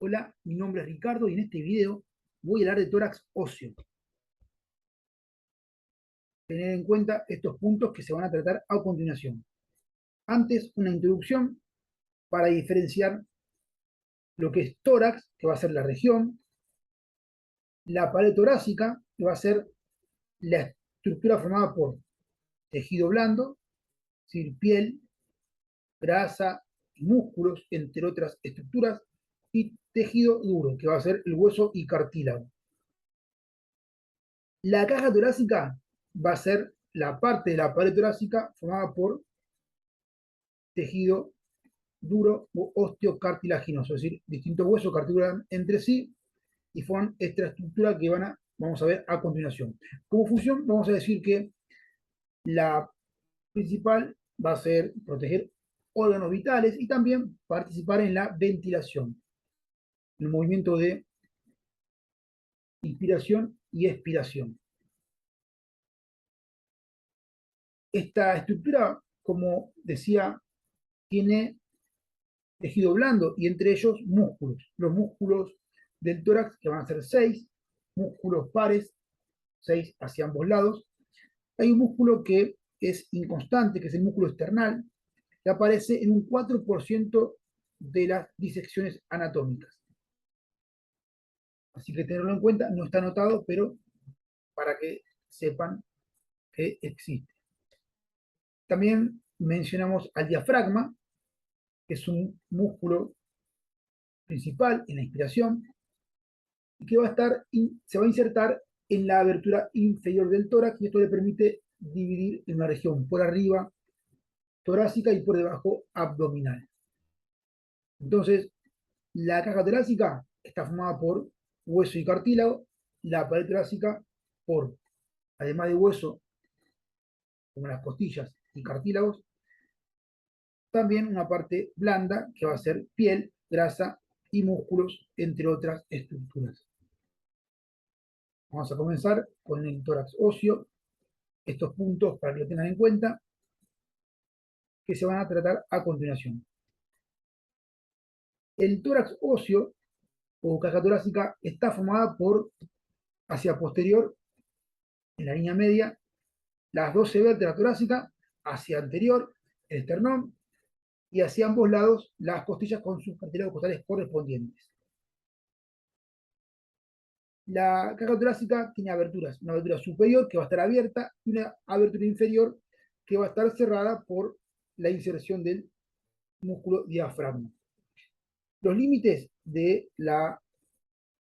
Hola, mi nombre es Ricardo y en este video voy a hablar de tórax óseo. Tener en cuenta estos puntos que se van a tratar a continuación. Antes, una introducción para diferenciar lo que es tórax, que va a ser la región, la pared torácica, que va a ser la estructura formada por tejido blando, es decir, piel, grasa y músculos, entre otras estructuras, y tejido duro, que va a ser el hueso y cartílago. La caja torácica va a ser la parte de la pared torácica formada por tejido duro o osteocartilaginoso, es decir, distintos huesos que articulan entre sí y forman esta estructura que vamos a ver a continuación. Como función, vamos a decir que la principal va a ser proteger órganos vitales y también participar en la ventilación, el movimiento de inspiración y expiración. Esta estructura, como decía, tiene tejido blando y entre ellos músculos. Los músculos del tórax, que van a ser 6 músculos pares, 6 hacia ambos lados. Hay un músculo que es inconstante, que es el músculo esternal, que aparece en un 4% de las disecciones anatómicas. Así que tenerlo en cuenta, no está anotado, pero para que sepan que existe. También mencionamos al diafragma, que es un músculo principal en la inspiración, y que se va a insertar en la abertura inferior del tórax, y esto le permite dividir en una región por arriba torácica y por debajo abdominal. Entonces, la caja torácica está formada por hueso y cartílago, la pared torácica por, además de hueso, como las costillas y cartílagos, también una parte blanda que va a ser piel, grasa y músculos, entre otras estructuras. Vamos a comenzar con el tórax óseo. Estos puntos para que lo tengan en cuenta, que se van a tratar a continuación. El tórax óseo o caja torácica está formada por, hacia posterior, en la línea media, las 12 vértebras torácicas, hacia anterior, el esternón, y hacia ambos lados, las costillas con sus cartílagos costales correspondientes. La caja torácica tiene aberturas, una abertura superior que va a estar abierta y una abertura inferior que va a estar cerrada por la inserción del músculo diafragma. Los límites de la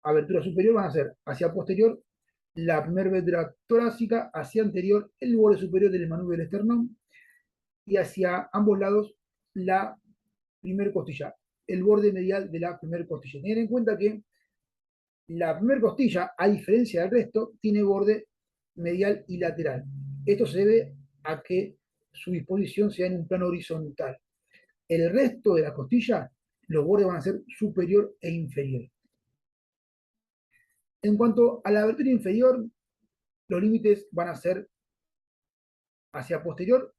abertura superior van a ser hacia posterior la primera vértebra torácica, hacia anterior el borde superior del manubrio del esternón y hacia ambos lados la primera costilla, el borde medial de la primera costilla. Tener en cuenta que la primera costilla, a diferencia del resto, tiene borde medial y lateral. Esto se debe a que su disposición sea en un plano horizontal. El resto de la costilla, los bordes van a ser superior e inferior. En cuanto a la abertura inferior, los límites van a ser hacia posterior,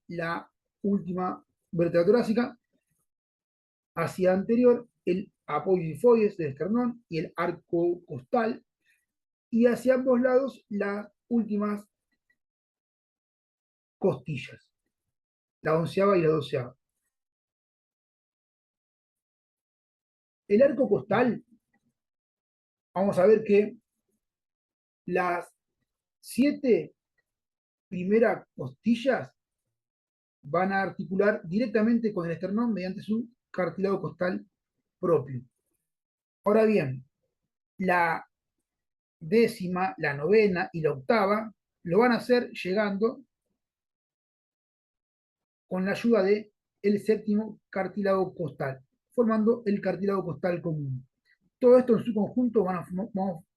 la última vértebra torácica, hacia anterior, el apófisis del esternón y el arco costal, y hacia ambos lados, las últimas costillas, la onceava y la doceava. El arco costal, vamos a ver que las 7 primeras costillas van a articular directamente con el esternón mediante su cartílago costal propio. Ahora bien, la décima, la novena y la octava lo van a hacer llegando con la ayuda del séptimo cartílago costal, formando el cartílago costal común. Todo esto en su conjunto lo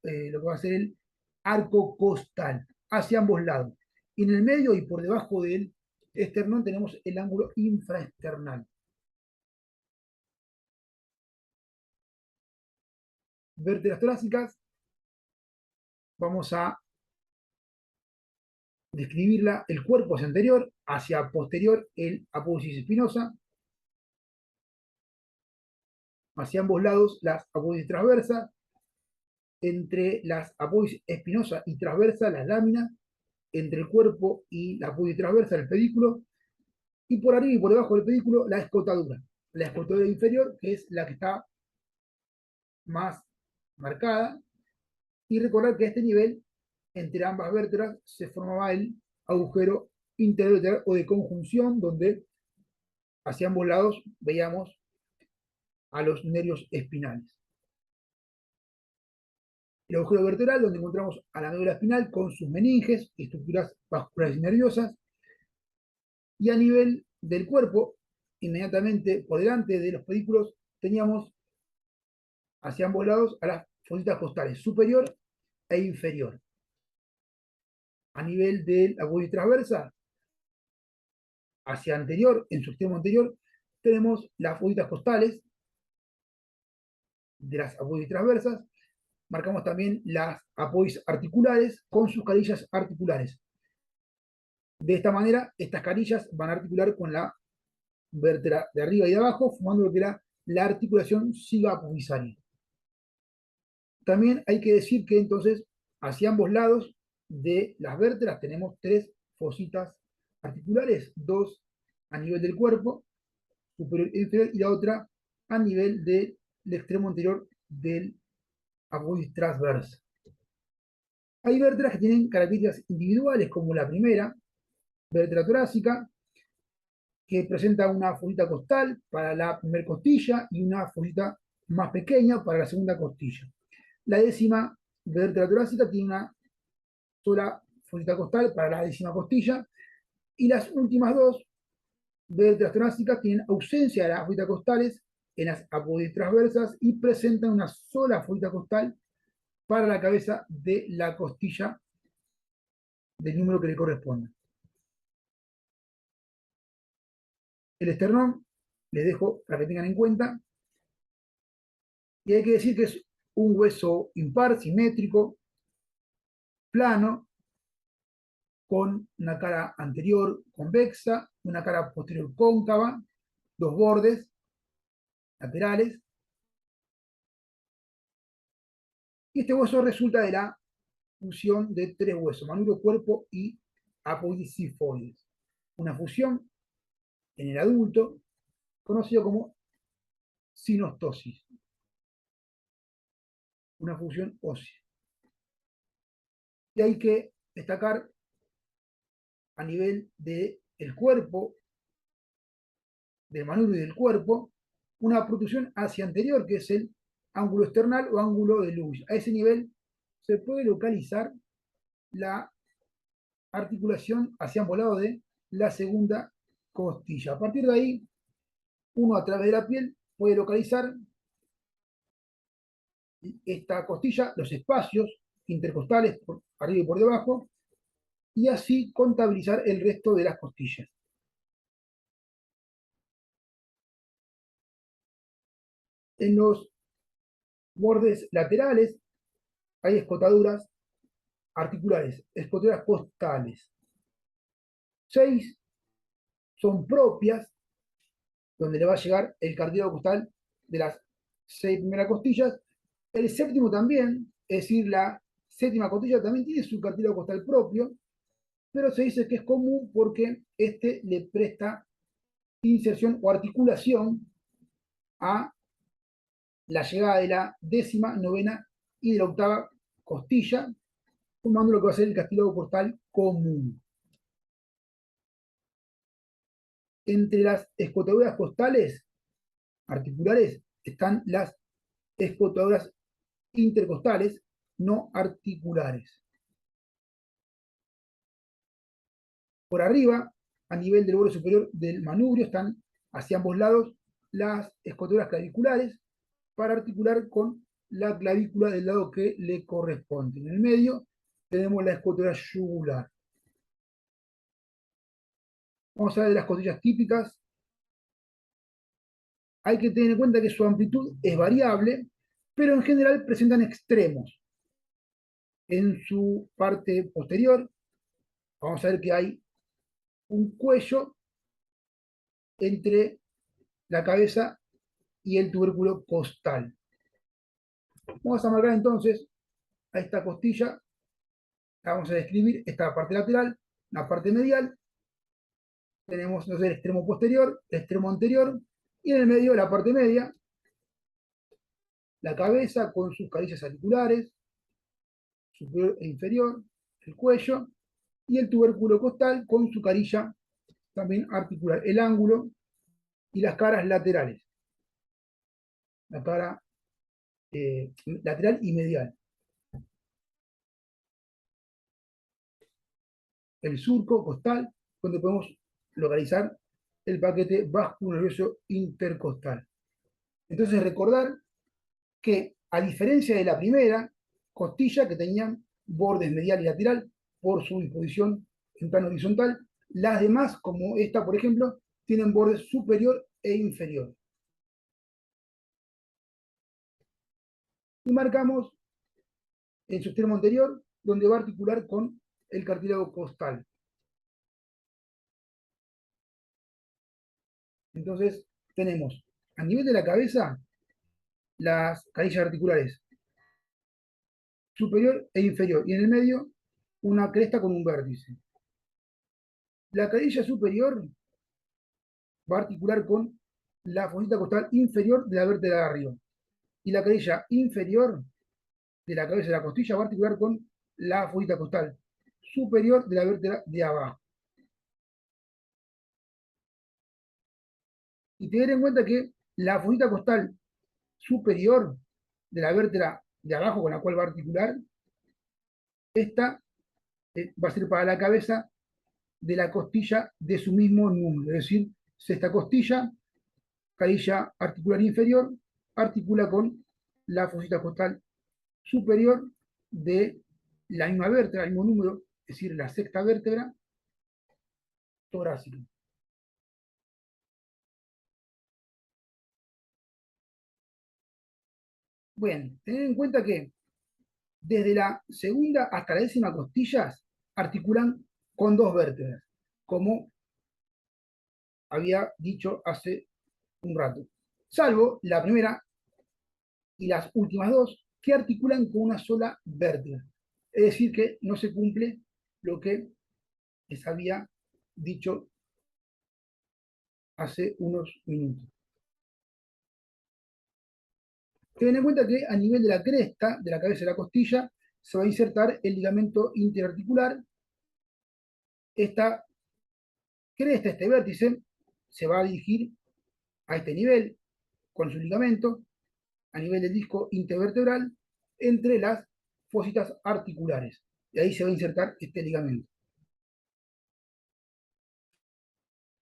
que va a ser el arco costal hacia ambos lados. Y en el medio y por debajo del esternón tenemos el ángulo infraesternal. Vértebras torácicas, vamos a describirla, el cuerpo hacia anterior, hacia posterior el apófisis espinosa, hacia ambos lados las apófisis transversas, entre las apófisis espinosa y transversa las láminas, entre el cuerpo y la apófisis transversa el pedículo, y por arriba y por debajo del pedículo la escotadura. La escotadura inferior, que es la que está más marcada, y recordar que a este nivel, entre ambas vértebras, se formaba el agujero intervertebral o de conjunción, donde hacia ambos lados veíamos a los nervios espinales. El agujero vertebral, donde encontramos a la médula espinal con sus meninges, estructuras vasculares y nerviosas, y a nivel del cuerpo, inmediatamente por delante de los pedículos, teníamos hacia ambos lados a las fositas costales superior e inferior. A nivel de la apófisis transversa, hacia anterior, en su extremo anterior, tenemos las fositas costales de las apófisis transversas. Marcamos también las apófisis articulares con sus carillas articulares. De esta manera, estas carillas van a articular con la vértebra de arriba y de abajo, formando lo que era la articulación cigoapofisaria. También hay que decir que entonces, hacia ambos lados de las vértebras tenemos tres fositas articulares, dos a nivel del cuerpo, superior e inferior, y la otra a nivel del extremo anterior del apófisis transversa. Hay vértebras que tienen características individuales, como la primera, vértebra torácica, que presenta una fosita costal para la primera costilla y una fosita más pequeña para la segunda costilla. La décima vértebra torácica tiene una sola fosita costal para la décima costilla, y las últimas dos vértebras torácicas tienen ausencia de las fositas costales en las apófisis transversas y presentan una sola fosita costal para la cabeza de la costilla del número que le corresponde. El esternón, les dejo para que tengan en cuenta, y hay que decir que es un hueso impar, simétrico, plano, con una cara anterior convexa, una cara posterior cóncava, dos bordes laterales, y este hueso resulta de la fusión de tres huesos, manubrio, cuerpo y apófisis sifoides. Una fusión en el adulto, conocido como sinostosis, una fusión ósea. Y hay que destacar a nivel del cuerpo, del manubrio y del cuerpo, una protrusión hacia anterior, que es el ángulo external o ángulo de Lewis. A ese nivel se puede localizar la articulación hacia ambos lados de la segunda costilla. A partir de ahí, uno a través de la piel puede localizar esta costilla, los espacios intercostales por arriba y por debajo, y así contabilizar el resto de las costillas. En los bordes laterales hay escotaduras articulares, escotaduras costales. 6 son propias, donde le va a llegar el cartílago costal de las 6 primeras costillas. El séptimo también, es decir, la séptima costilla también tiene su cartílago costal propio, pero se dice que es común porque este le presta inserción o articulación a la llegada de la décima, novena y de la octava costilla, formando lo que va a ser el cartílago costal común. Entre las escotaduras costales articulares están las escotaduras intercostales no articulares. Por arriba, a nivel del borde superior del manubrio, están hacia ambos lados las escotaduras claviculares para articular con la clavícula del lado que le corresponde. En el medio tenemos la escotadura yugular. Vamos a ver de las costillas típicas. Hay que tener en cuenta que su amplitud es variable, pero en general presentan extremos. En su parte posterior, vamos a ver que hay un cuello entre la cabeza y el tubérculo costal. Vamos a marcar entonces a esta costilla, la vamos a describir, esta parte lateral, la parte medial, tenemos no sé, el extremo posterior, el extremo anterior, y en el medio la parte media, la cabeza con sus carillas articulares, superior e inferior, el cuello, y el tubérculo costal con su carilla también articular, el ángulo y las caras laterales, la cara lateral y medial. El surco costal, donde podemos localizar el paquete vascular-nervioso intercostal. Entonces recordar que, a diferencia de la primera, costilla que tenían bordes medial y lateral por su disposición en plano horizontal, las demás, como esta por ejemplo, tienen bordes superior e inferior. Y marcamos en su extremo anterior, donde va a articular con el cartílago costal. Entonces, tenemos a nivel de la cabeza las carillas articulares superior e inferior, y en el medio una cresta con un vértice. La carilla superior va a articular con la fosita costal inferior de la vértebra de arriba, y la carilla inferior de la cabeza de la costilla va a articular con la fosita costal superior de la vértebra de abajo. Y tener en cuenta que la fosita costal superior de la vértebra de abajo con la cual va a articular, esta va a ser para la cabeza de la costilla de su mismo número, es decir, sexta costilla, carilla articular inferior, articula con la fosita costal superior de la misma vértebra, el mismo número, es decir, la sexta vértebra torácica. Bueno, tener en cuenta que desde la segunda hasta la décima costillas articulan con dos vértebras, como había dicho hace un rato, salvo la primera y las últimas dos, que articulan con una sola vértebra. Es decir, que no se cumple lo que les había dicho hace unos minutos. Ten en cuenta que a nivel de la cresta, de la cabeza de la costilla, se va a insertar el ligamento interarticular. Esta cresta, este vértice, se va a dirigir a este nivel con su ligamento, a nivel del disco intervertebral, entre las fositas articulares. Y ahí se va a insertar este ligamento.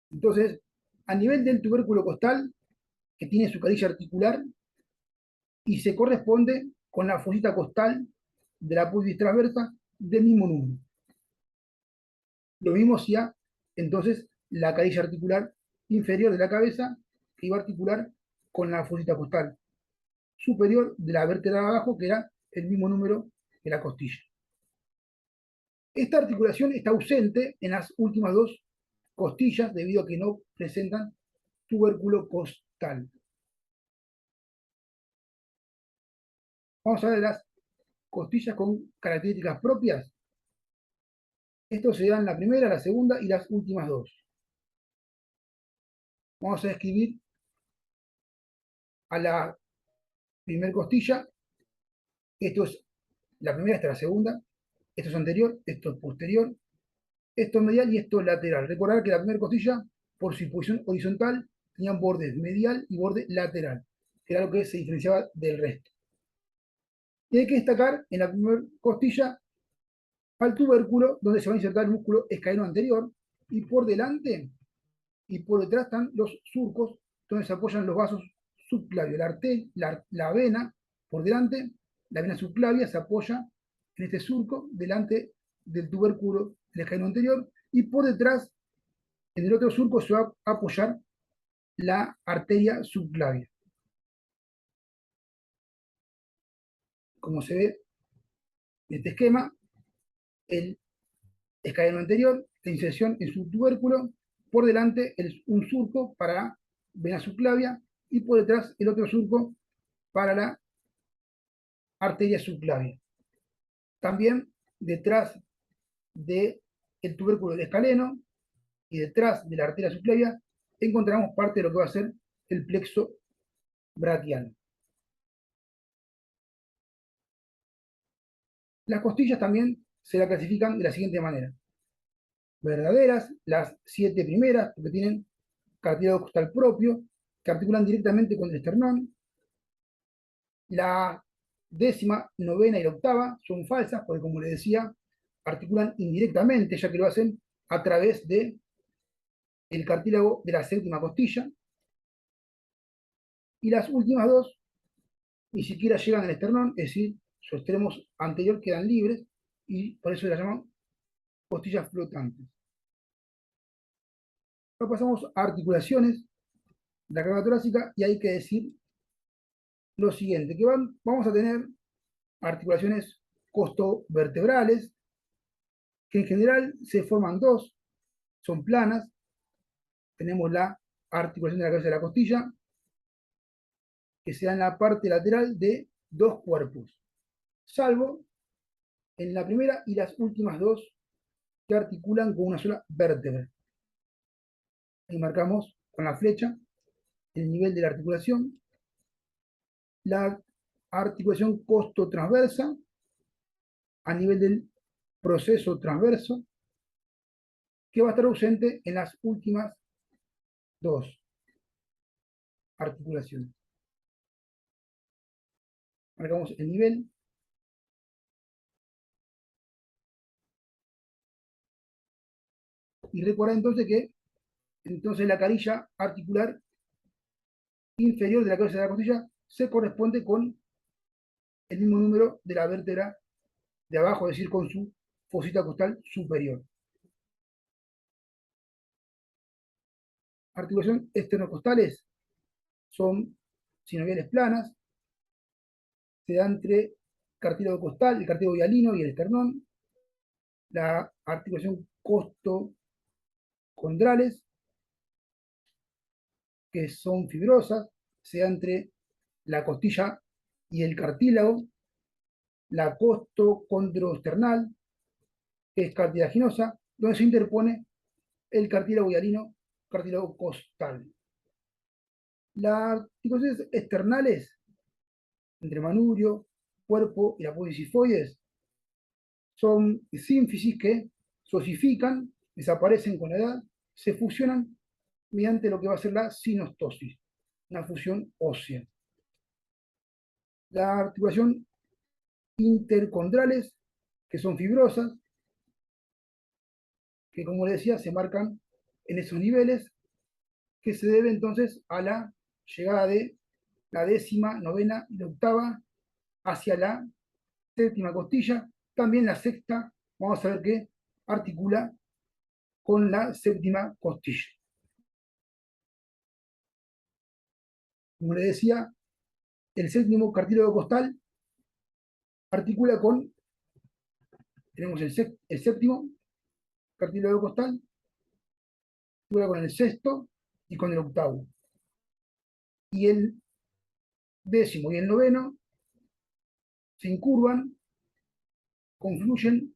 Entonces, a nivel del tubérculo costal, que tiene su carilla articular y se corresponde con la fosita costal de la pubis transversa del mismo número. Lo mismo hacía entonces la carilla articular inferior de la cabeza, que iba a articular con la fosita costal superior de la vértebra de abajo, que era el mismo número que la costilla. Esta articulación está ausente en las últimas dos costillas debido a que no presentan tubérculo costal. Vamos a ver las costillas con características propias. Esto se da en la primera, la segunda y las últimas dos. Vamos a escribir a la primera costilla. Esto es la primera, esta es la segunda. Esto es anterior, esto es posterior, esto es medial y esto es lateral. Recordar que la primera costilla, por su posición horizontal, tenían bordes medial y borde lateral, que era lo que se diferenciaba del resto. Y hay que destacar en la primera costilla al tubérculo, donde se va a insertar el músculo escaeno anterior, y por delante y por detrás están los surcos, donde se apoyan los vasos subclavios. La vena por delante, la vena subclavia se apoya en este surco delante del tubérculo del escaeno anterior, y por detrás, en el otro surco, se va a apoyar la arteria subclavia. Como se ve en este esquema, el escaeno anterior, la inserción en su tubérculo, por delante un surco para vena subclavia, y por detrás el otro surco para la arteria subclavia. También detrás del tubérculo del escaleno y detrás de la arteria subclavia encontramos parte de lo que va a ser el plexo braquial. Las costillas también se la clasifican de la siguiente manera. Verdaderas, las 7 primeras, porque tienen cartílago costal propio, que articulan directamente con el esternón. La décima, novena y la octava son falsas, porque como les decía, articulan indirectamente, ya que lo hacen a través de el cartílago de la séptima costilla. Y las últimas dos ni siquiera llegan al esternón, es decir, sus extremos anteriores quedan libres y por eso las llaman costillas flotantes. Ahora pasamos a articulaciones de la cavidad torácica y hay que decir lo siguiente, que vamos a tener articulaciones costovertebrales, que en general se forman dos, son planas. Tenemos la articulación de la cabeza de la costilla, que se da en la parte lateral de dos cuerpos, salvo en la primera y las últimas dos que articulan con una sola vértebra. Ahí marcamos con la flecha el nivel de la articulación. La articulación costotransversa a nivel del proceso transverso, que va a estar ausente en las últimas dos articulaciones. Marcamos el nivel. Y recuerda entonces que la carilla articular inferior de la cabeza de la costilla se corresponde con el mismo número de la vértebra de abajo, es decir, con su fosita costal superior. Articulación esternocostales son sinoviales planas, se da entre cartílago costal, el cartílago hialino y el esternón. La articulación costocondrales, que son fibrosas, se da entre la costilla y el cartílago. La costocondroesternal, que es cartilaginosa, donde se interpone el cartílago hialino, cartílago costal. Las articulaciones externales, entre manurio, cuerpo y la apófisis sifoides, son sínfisis que se osifican, desaparecen con la edad, se fusionan mediante lo que va a ser la sinostosis, una fusión ósea. La articulación intercondrales, que son fibrosas, que como les decía, se marcan en esos niveles, que se debe entonces a la llegada de la décima, novena y la octava hacia la séptima costilla. También la sexta, vamos a ver que articula con la séptima costilla. Como les decía, el séptimo cartílago costal articula con, tenemos el séptimo cartílago costal, articula con el sexto y con el octavo. Y el décimo y el noveno se incurvan, confluyen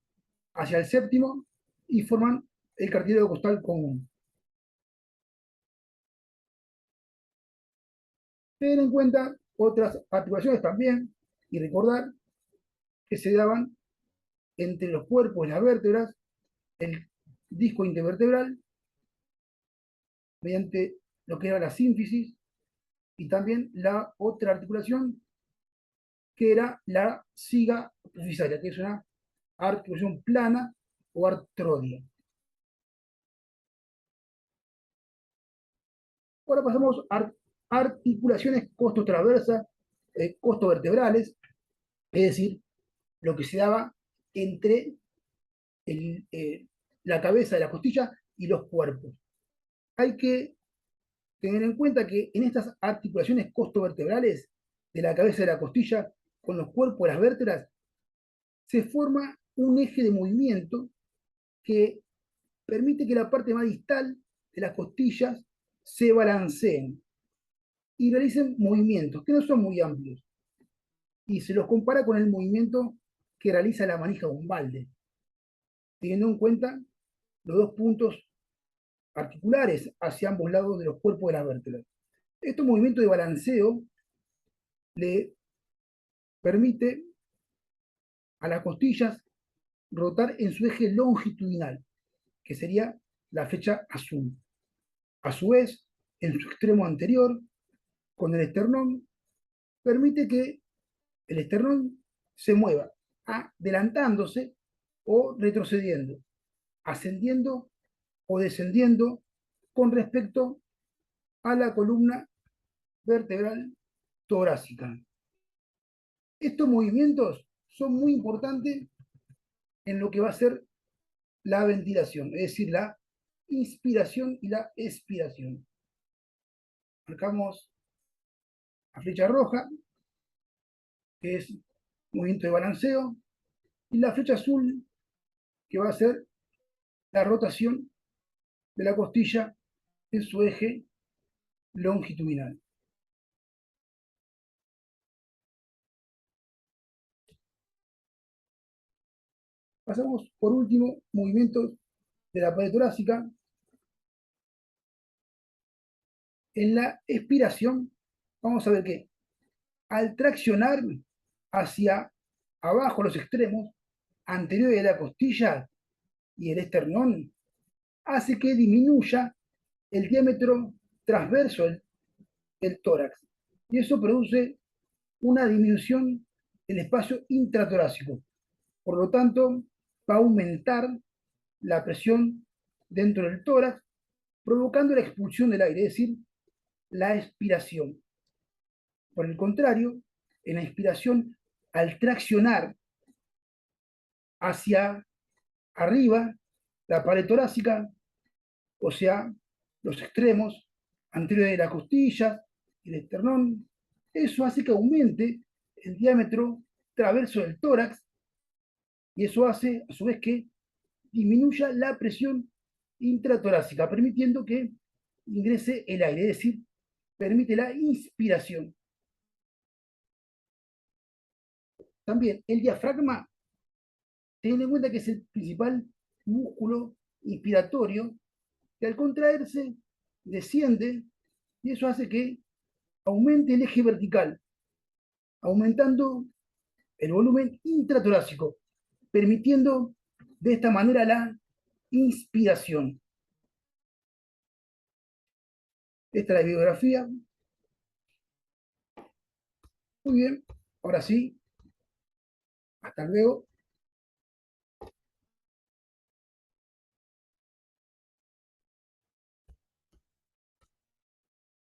hacia el séptimo y forman el cartílago costal común. Tener en cuenta otras articulaciones también y recordar que se daban entre los cuerpos y las vértebras, el disco intervertebral, mediante lo que era la sínfisis, y también la otra articulación, que era la siga apofisaria, que es una articulación plana o artrodia. Ahora pasamos a articulaciones costotransversas, costovertebrales, es decir, lo que se daba entre el, la cabeza de la costilla y los cuerpos. Hay que tener en cuenta que en estas articulaciones costovertebrales de la cabeza de la costilla con los cuerpos de las vértebras se forma un eje de movimiento que permite que la parte más distal de las costillas se balanceen. y realicen movimientos que no son muy amplios. Y se los compara con el movimiento que realiza la manija de un balde, teniendo en cuenta los dos puntos articulares hacia ambos lados de los cuerpos de las vértebras. Este movimiento de balanceo le permite a las costillas rotar en su eje longitudinal, que sería la flecha azul. A su vez, en su extremo anterior, con el esternón, permite que el esternón se mueva, adelantándose o retrocediendo, ascendiendo o descendiendo con respecto a la columna vertebral torácica. Estos movimientos son muy importantes en lo que va a ser la ventilación, es decir, la inspiración y la expiración. Marcamos la flecha roja, que es movimiento de balanceo, y la flecha azul, que va a ser la rotación de la costilla en su eje longitudinal. Pasamos por último movimientos de la pared torácica. En la expiración, vamos a ver que al traccionar hacia abajo los extremos anteriores de la costilla y el esternón, hace que disminuya el diámetro transverso del tórax. Y eso produce una disminución del espacio intratorácico. Por lo tanto, va a aumentar la presión dentro del tórax, provocando la expulsión del aire, es decir, la expiración. Por el contrario, en la inspiración, al traccionar hacia arriba la pared torácica, o sea, los extremos anteriores de la costilla, el esternón, eso hace que aumente el diámetro transverso del tórax y eso hace, a su vez, que disminuya la presión intratorácica, permitiendo que ingrese el aire, es decir, permite la inspiración. También el diafragma, teniendo en cuenta que es el principal músculo inspiratorio, que al contraerse desciende y eso hace que aumente el eje vertical, aumentando el volumen intratorácico, permitiendo de esta manera la inspiración. Esta es la bibliografía. Muy bien, ahora sí, hasta luego.